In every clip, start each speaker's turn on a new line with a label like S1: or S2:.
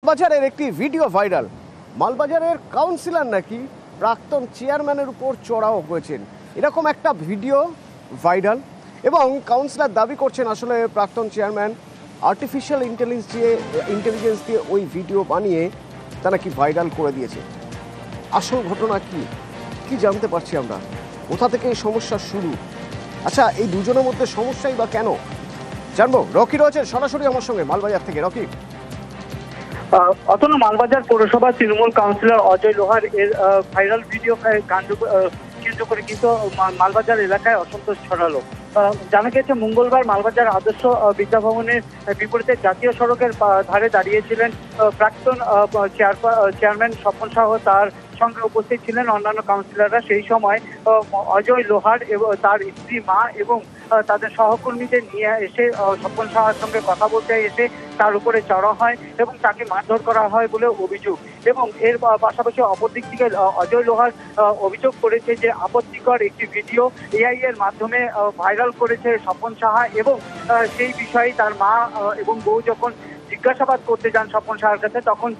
S1: মালবাজারের একটি video viral. মালবাজারের councillor নাকি প্রাক্তন চেয়ারম্যানের উপর চড়াও হয়েছেন, এরকম একটা ভিডিও ভাইরাল। এবং কাউন্সিলর দাবি করছেন আসলে প্রাক্তন চেয়ারম্যান আর্টিফিশিয়াল ইন্টেলিজেন্স দিয়ে ওই ভিডিও বানিয়ে তা নাকি ভাইরাল করে দিয়েছে। আসল ঘটনা কি জানতে পারছি আমরা, কোথা থেকে এই সমস্যা শুরু? আচ্ছা, এই দুজনের মধ্যে সমস্যাই বা কেন জানবো। রকি রয়েছে সরাসরি আমার সঙ্গে মালবাজার থেকে। রকি,
S2: অতনু, মালবাজার পৌরসভা তৃণমূল কাউন্সিলর অজয় লোহার এর ভাইরাল ভিডিও কাণ্ড কেন্দ্র করে কিন্তু মালবাজার এলাকায় অসন্তোষ ছড়ালো। জানা গেছে মঙ্গলবার মালবাজার আদর্শ বিদ্যাভবনের বিপরীতে জাতীয় সড়কের ধারে দাঁড়িয়েছিলেন প্রাক্তন চেয়ারম্যান স্বপন সাহ, তার সঙ্গে উপস্থিত ছিলেন অন্যান্য কাউন্সিলররা। সেই সময় অজয় লোহার এবং তার স্ত্রী, মা এবং তাদের সহকর্মীদের নিয়ে এসে স্বপন সাহার সঙ্গে কথা বলতে এসে তার উপরে চড়া হয় এবং তাকে মারধর করা হয় বলে অভিযোগ। এবং এর পাশাপাশি অপরদিক থেকে অজয় লোহার অভিযোগ করেছে যে আপত্তিকর একটি ভিডিও এআই এর মাধ্যমে ভাইরাল করেছে স্বপন সাহা, এবং সেই বিষয়ে তার মা এবং বউ যখন জিজ্ঞাসাবাদ করতে যান স্বপন সাহার কাছে, তখন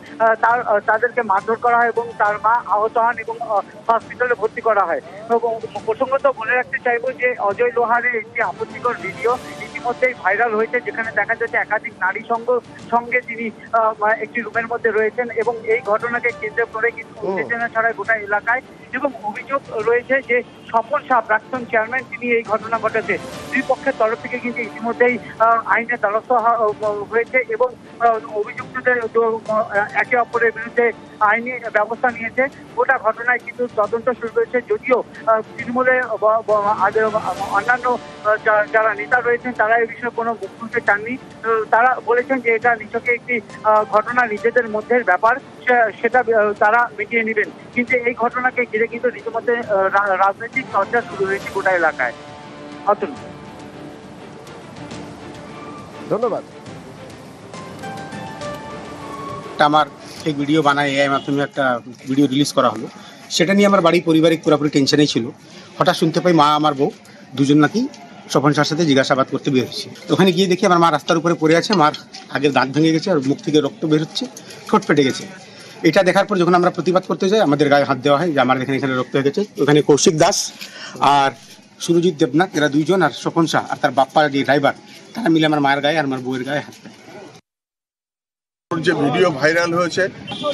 S2: তাদেরকে মারধর করা হয় এবং তার মা আহত হন এবং হসপিটালে ভর্তি করা হয়। এবং প্রসঙ্গত বলে রাখতে চাইবো যে অজয় লোহারের একটি আপত্তিকর ভিডিও ইতিমধ্যেই ভাইরাল হয়েছে, যেখানে দেখা যাচ্ছে একাধিক নারী সঙ্গে তিনি একটি রুমের মধ্যে রয়েছেন। এবং এই ঘটনাকে কেন্দ্র করে কিন্তু উত্তেজনা ছড়ায় গোটা এলাকায় এবং অভিযোগ রয়েছে যে স্বপন সাহা প্রাক্তন চেয়ারম্যান, তিনি এই ঘটনা ঘটেছে। দুই পক্ষের তরফ থেকে কিন্তু ইতিমধ্যেই আইনের দ্বারস্থ হয়েছে এবং অভিযুক্তদের একে অপরের বিরুদ্ধে আইনি ব্যবস্থা নিয়েছে। গোটা ঘটনায় কিন্তু তদন্ত শুরু হয়েছে, যদিও তৃণমূলের অন্যান্য যারা নেতা রয়েছেন তারা এই বিষয়ে কোনো মুখ খুলতে চাননি। তারা বলেছেন যে এটা নিছকে একটি ঘটনা, নিজেদের মধ্যে ব্যাপার, সেটা তারা মিটিয়ে নেবেন। কিন্তু এই ঘটনাকে ঘিরে কিন্তু রীতিমধ্যে রাজনৈতিক চর্চা শুরু হয়েছে গোটা এলাকায়। অতনু,
S1: ধন্যবাদ।
S3: আমার এক ভিডিও বানায় এআই মাধ্যমে একটা ভিডিও রিলিজ করা হলো, সেটা নিয়ে আমার বাড়ি পারিবারিক পুরোপুরি টেনশনেই ছিল। হঠাৎ শুনতে পাই মা আমার বউ দুজন নাকি স্বপন সাহার সাথে জিজ্ঞাসাবাদ করতে বের হচ্ছে। ওখানে গিয়ে দেখি আমার মা রাস্তার উপরে পড়ে আছে, মার আগের দাঁত ভেঙে গেছে আর মুখ থেকে রক্ত বের হচ্ছে, ঠোঁট ফেটে গেছে। এটা দেখার পর যখন আমরা প্রতিবাদ করতে যাই, আমাদের গায়ে হাত দেওয়া হয় যে আমার এখানে রক্ত হয়ে গেছে। ওখানে কৌশিক দাস আর সুরজিৎ দেবনাথ, এরা দুইজন, আর স্বপন সাহা আর তার বাপ্পা যে ড্রাইভার, তারা মিলে আমার মায়ের গায়ে আর আমার বউয়ের গায়ে হাত দেয়।
S4: যে ভিডিও ভাইরাল হয়েছে,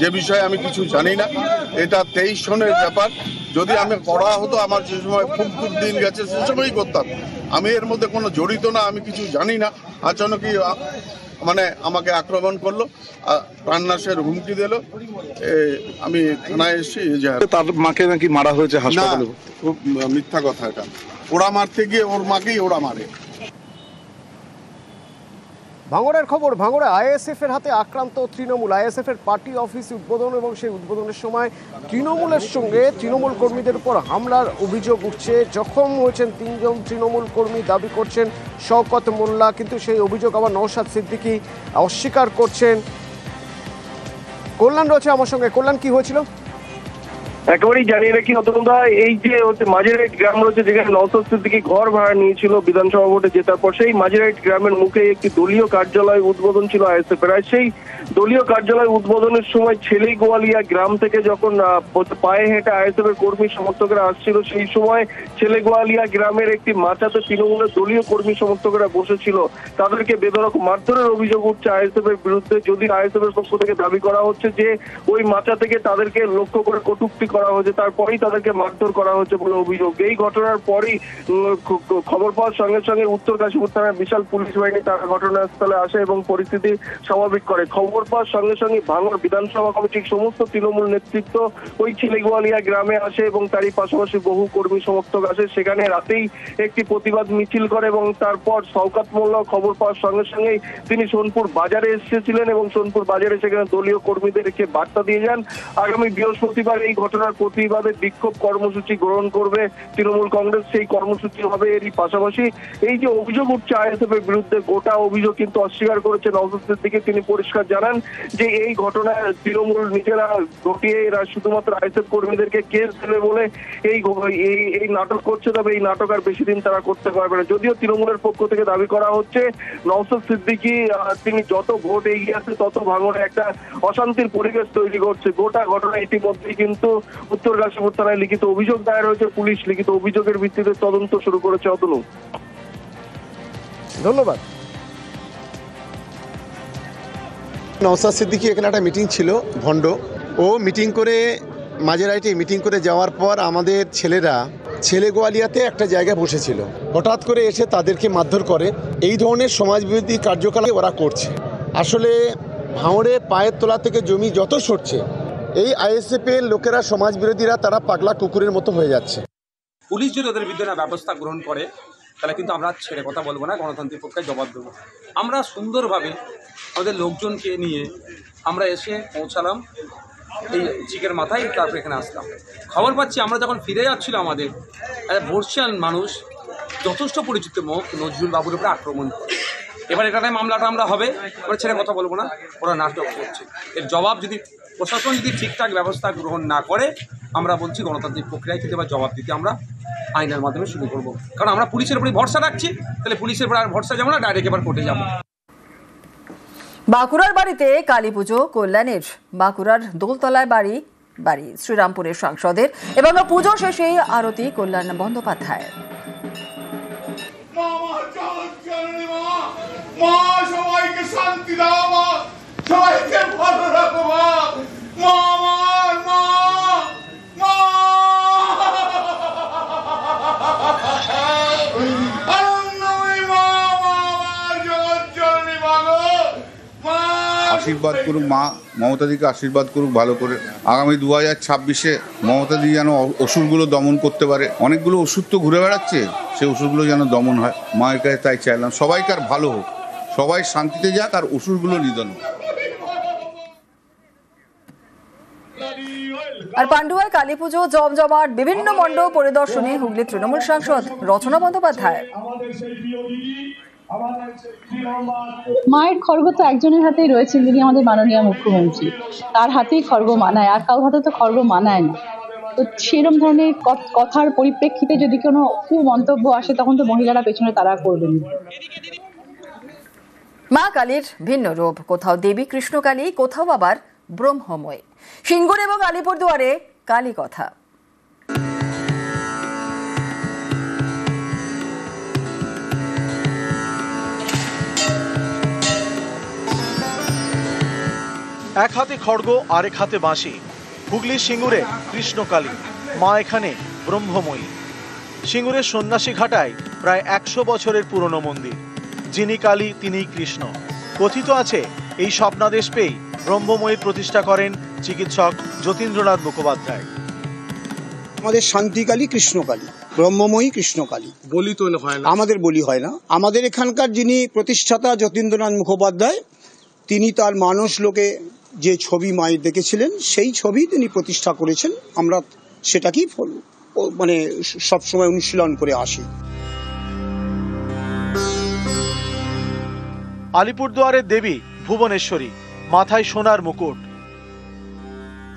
S4: যে বিষয়ে আমি কিছু জানি না, এটা 23 সনের ব্যাপার। যদি আমি করা হতো, আমার যে সময় খুব দিন গেছে সে সময়ই করতাম। আমি এর মধ্যে কোনো জড়িত না, আমি কিছু জানি না। আচানকই মানে আমাকে আক্রমণ করলো, প্রাণনাশের হুমকি দিল। আমি থানায় এসেছি যে
S5: তার মাকে নাকি মারা হয়েছে হাসপাতালে।
S4: খুব মিথ্যা কথা এটা। ওরা মারতে গিয়ে ওর মাকেই ওরা মারে।
S1: ভাঙড়ের খবর। ভাঙড়ে আইএসএফ এর হাতে আক্রান্ত তৃণমূল। আইএসএফ এর পার্টি অফিস উদ্বোধন এবং সেই উদ্বোধনের সময় তৃণমূলের সঙ্গে তৃণমূল কর্মীদের উপর হামলার অভিযোগ উঠছে। জখম হয়েছেন 3 জন তৃণমূল কর্মী, দাবি করছেন শওকত মোল্লা, কিন্তু সেই অভিযোগ আবার নওশাদ সিদ্দিকী অস্বীকার করছেন। কল্যাণ রয়েছে আমার সঙ্গে। কল্যাণ, কি হয়েছিল?
S6: একেবারেই জানিয়ে রাখি অতনুদা, এই যে মাঝেরাইট গ্রাম রয়েছে, যেখানে নওশাদ সিদ্দিকী ঘর ভাড়া নিয়েছিল বিধানসভা ভোটে জেতার পর, সেই মাঝেরাইট গ্রামের মুখে একটি দলীয় কার্যালয় উদ্বোধন ছিল আইএসএফ এর। সেই দলীয় কার্যালয় উদ্বোধনের সময় ছেলে গোয়ালিয়া গ্রাম থেকে যখন পায়ে হেঁটে আইএসএফ এর কর্মী সমর্থকরা আসছিল, সেই সময় ছেলে গোয়ালিয়া গ্রামের একটি মাচাতে তৃণমূলের দলীয় কর্মী সমর্থকরা বসেছিল। তাদেরকে বেধড়ক মারধরের অভিযোগ উঠছে আইএসএফ এর বিরুদ্ধে। যদি আইএসএফ এর পক্ষ থেকে দাবি করা হচ্ছে যে ওই মাচা থেকে তাদেরকে লক্ষ্য করে কটূক্তি করা হয়েছে, তারপরেই তাদেরকে মারধর করা হয়েছে বলে অভিযোগ। এই ঘটনার পরই খবর পাওয়ার সঙ্গে সঙ্গে উত্তর কাশীপুর থানার বিশাল পুলিশ বাহিনী তারা ঘটনাস্থলে আসে এবং পরিস্থিতি স্বাভাবিক করে। খবর পাওয়ার সঙ্গে সঙ্গে ভাঙড় বিধানসভা কমিটির সমস্ত তৃণমূল নেতৃত্ব ওই ছিলেগোয়ালিয়া গ্রামে আসে এবং তারই পাশাপাশি বহু কর্মী সমর্থক আসে। সেখানে রাতেই একটি প্রতিবাদ মিছিল করে এবং তারপর শওকত মোল্লা খবর পাওয়ার সঙ্গে সঙ্গেই তিনি সোনপুর বাজারে এসেছিলেন এবং সোনপুর বাজারে সেখানে দলীয় কর্মীদেরকে বার্তা দিয়ে যান আগামী বৃহস্পতিবার এই ঘটনা ঘটনার প্রতিবাদে বিক্ষোভ কর্মসূচি গ্রহণ করবে তৃণমূল কংগ্রেস, সেই কর্মসূচি হবে। এরই পাশাপাশি এই যে অভিযোগ উঠছে আইএসএফ এর বিরুদ্ধে, গোটা অভিযোগ কিন্তু অস্বীকার করেছে নওশাদ সিদ্দিকী। তিনি পরিষ্কার জানান যে এই ঘটনায় তৃণমূল নিজেরা ঘটিয়ে এরা শুধুমাত্র আইএসএফ কর্মীদেরকে কেস দেবে বলে এই নাটক করছে, তবে এই নাটক আর বেশি দিন তারা করতে পারবে না। যদিও তৃণমূলের পক্ষ থেকে দাবি করা হচ্ছে নওশাদ সিদ্দিকী তিনি যত ভোট এগিয়ে আসে তত ভাঙড়ে একটা অশান্তির পরিবেশ তৈরি করছে। গোটা ঘটনা ইতিমধ্যেই কিন্তু উত্তর কাশীপুর থানায় লিখিত অভিযোগ দায়ের হয়েছে, পুলিশ লিখিত অভিযোগের ভিত্তিতে তদন্ত শুরু করেছে। অতনু,
S1: ধন্যবাদ।
S7: নওশাদ সিদ্দিকী এখানে একটা মিটিং ছিল ভণ্ড, ও মিটিং করে মাঝেরাইটে মিটিং করে যাওয়ার পর আমাদের ছেলেরা ছেলে গোয়ালিয়াতে একটা জায়গায় বসেছিল, হঠাৎ করে এসে তাদেরকে মারধর করে। এই ধরনের সমাজবিরোধী কার্যকলাপ ওরা করছে। আসলে ভাঙড়ে পায়ের তলা থেকে জমি যত সরছে, এই আইএসএফের লোকেরা সমাজবিরোধীরা তারা পাগলা কুকুরের মতো হয়ে যাচ্ছে।
S8: পুলিশ যদি ওদের বিরুদ্ধে না ব্যবস্থা গ্রহণ করে তাহলে কিন্তু আমরা ছেড়ে কথা বলবো না, গণতান্ত্রিক পক্ষে জবাব দেবো। আমরা সুন্দরভাবে আমাদের লোকজনকে নিয়ে আমরা এসে পৌঁছালাম এই চিকের মাথায়, তারপর এখানে আসলাম। খবর পাচ্ছি আমরা যখন ফিরে যাচ্ছিল আমাদের বর্ষিয়ান মানুষ যথেষ্ট পরিচিত মুখ নজরুল বাবুর উপরে আক্রমণ করে। এবার এখানে মামলাটা আমরা হবে, আমরা ছেড়ে কথা বলবো না, ওরা নাটক করছে। এর জবাব যদি প্রশাসন যদি ঠিকঠাক ব্যবস্থা গ্রহণ না করে, আমরা বলছি গণতান্ত্রিক প্রক্রিয়ায় কিন্তু এবার জবাব দিতে আমরা আইনের মাধ্যমে শুরু করবো। কারণ আমরা পুলিশের উপরে ভরসা রাখছি, তাহলে পুলিশের উপর আর ভরসা যাবো না, ডাইরেক্ট এবার কোর্টে যাবো।
S9: বাঁকুড়ার বাড়িতে কালী পুজো কল্যাণের। বাঁকুড়ার দোলতলায় বাড়ি শ্রীরামপুরের সাংসদের এবং পুজো শেষে আরতি কল্যাণ বন্দ্যোপাধ্যায়।
S10: সবাইকে শান্তি দাও, সবাইকে ভালো রাখো,
S4: আশীর্বাদ করুক মা, মমতাদিকে আশীর্বাদ করুক ভালো করে। আগামী 2026-এ মমতাদি যেন ওষুধগুলো দমন করতে পারে। অনেকগুলো ওষুধ তো ঘুরে বেড়াচ্ছে, সেই ওষুধগুলো যেন দমন হয়। মায়ের কাছে তাই চাইলাম, সবাইকার ভালো হোক, সবাই শান্তিতে যাক আর ওষুধগুলো নিধন হোক।
S9: আর পান্ডুয়ায় কালী পুজো জমজমাট, বিভিন্ন মণ্ডপ পরিদর্শনে হুগলি তৃণমূল সাংসদ রচনা বন্দ্যোপাধ্যায়।
S11: মায়ের খড়গ তো একজনের হাতেই রয়েছে, যিনি আমাদের মাননীয় মুখ্যমন্ত্রী, তার হাতেই খড়গ মানায়, আর কারোর হাতে তো খড়গ মানায় না। তো সেরকম ধরনের কথার পরিপ্রেক্ষিতে যদি কোনো মন্তব্য আসে, তখন তো মহিলারা পেছনে তারা করবেন।
S9: মা কালীর ভিন্ন রূপ, কোথাও দেবী কৃষ্ণকালী, কোথাও আবার ব্রহ্মময়। সিঙ্গুর এবং আলিপুরদুয়ারে কালী কথা।
S12: এক হাতে খড়গ, আরেক হাতে বাঁশি। হুগলির সিঙ্গুরে কৃষ্ণকালী, মা এখানে ব্রহ্মময়ী। সিঙ্গুরের সন্ন্যাসী ঘাটায় প্রায় 100 বছরের পুরনো মন্দির। যিনি কালী তিনিই কৃষ্ণ। কথিত আছে এই স্বপ্নাদেশ পেয়েই ব্রহ্মময়ীর প্রতিষ্ঠা করেন চিকিৎসক যতীন্দ্রনাথ মুখোপাধ্যায়।
S13: আমাদের শান্তিকালী কৃষ্ণকালী, ব্রহ্মময়ী কৃষ্ণকালী।
S12: বলি তো হয় না,
S13: আমাদের বলি হয় না। আমাদের এখানকার যিনি প্রতিষ্ঠাতা যতীন্দ্রনাথ মুখোপাধ্যায়, তিনি তার মানস লোকে যে ছবি মায়ের দেখেছিলেন, সেই ছবি তিনি প্রতিষ্ঠা করেছেন। আমরা সেটাকেই মানে সবসময় অনুশীলন করে আসি।
S12: আলিপুরদুয়ারের দেবী ভুবনেশ্বরী, মাথায় সোনার মুকুট।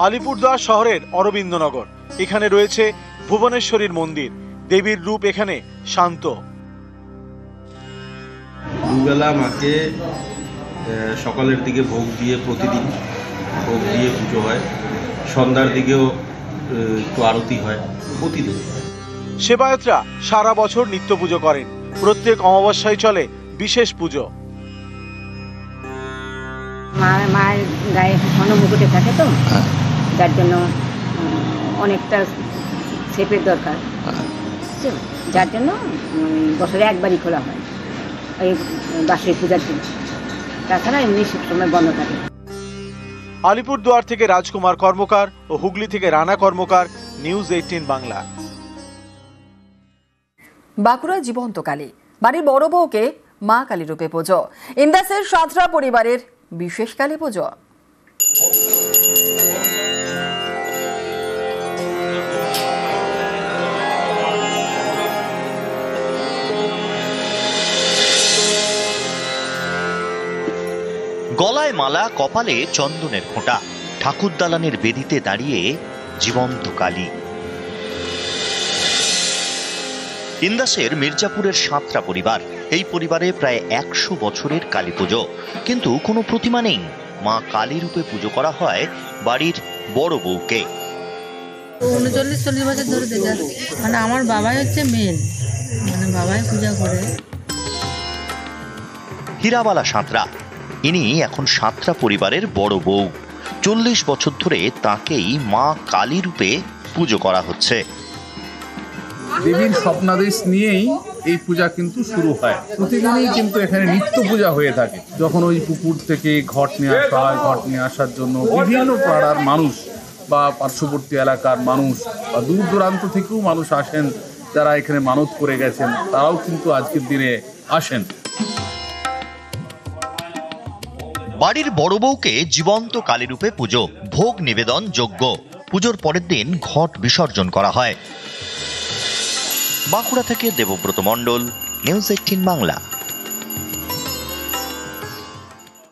S12: আলিপুরদুয়ার শহরের অরবিন্দনগর, এখানে রয়েছে ভুবনেশ্বরীর মন্দির। দেবীর রূপ এখানে শান্ত।
S14: দুবেলা মাকে সকালের দিকে ভোগ দিয়ে, প্রতিদিন ভোগ দিয়ে পুজো হয়। সন্ধ্যার দিকেও একটু আরতি হয় প্রতিদিন।
S12: সেবায়তরা সারা বছর নিত্য পুজো করেন। প্রত্যেক অমাবস্যায় চলে বিশেষ পুজো।
S15: মায়ের গায়ে স্বর্ণ মুকুটে থাকে তো, যার জন্য অনেকটা শেপের দরকার, যার জন্য বছরে একবারই খোলা হয় ওই বাসের পূজার দিন। তাছাড়া এমনি সবসময় বন্ধ থাকে।
S12: আলিপুরদুয়ার থেকে রাজকুমার কর্মকার ও হুগলি থেকে রানা কর্মকার, নিউজ 18 বাংলা।
S9: বাঁকুড়ায় জীবন্ত কালী, বাড়ির বড় বউকে মা কালী রূপে পুজো। ইন্দাসের সাঁতরা পরিবারের বিশেষ কালী পুজো।
S16: গলায় মালা, কপালে চন্দনের খোঁটা, ঠাকুর দালানের বেদিতে দাঁড়িয়ে জীবন্ত কালী। ইন্দাসের মির্জাপুরের সাঁতরা পরিবার, এই পরিবারে প্রায় 100 বছরের কালী পুজো, কিন্তু কোনো প্রতিমা নেই। মা কালী রূপে পুজো করা হয় বাড়ির বড় বউকে।
S17: 39-40 বছর ধরে দেখে আসছি, মানে আমার বাবাই হচ্ছে মেন, মানে বাবাই পূজা করে।
S16: হীরাবালা সাঁতরা, ইনি এখন সাঁতরা পরিবারের বড় বউ। 40 বছর ধরে তাকেই মা কালী রূপে পুজো করা হচ্ছে।
S18: দেবীর স্বপ্নাদেশ নিয়েই এই পূজা কিন্তু শুরু হয়। প্রতিদিনই কিন্তু এখানে নিত্য পূজা হয়ে থাকে। যখন ওই পুকুর থেকে ঘট নিয়ে আসা হয়, ঘট নিয়ে আসার জন্য বিভিন্ন পাড়ার মানুষ বা পার্শ্ববর্তী এলাকার মানুষ বা দূর দূরান্ত থেকেও মানুষ আসেন, যারা এখানে মানত করে গেছেন, তারাও কিন্তু আজকের দিনে আসেন।
S16: বাড়ির বড় বউকে জীবন্ত কালী রূপে পুজো, ভোগ নিবেদন যজ্ঞ। পুজোর পরের দিন ঘট বিসর্জন করা হয়। বাঁকুড়া থেকে দেবব্রত মণ্ডল, নিউজ 18 বাংলা।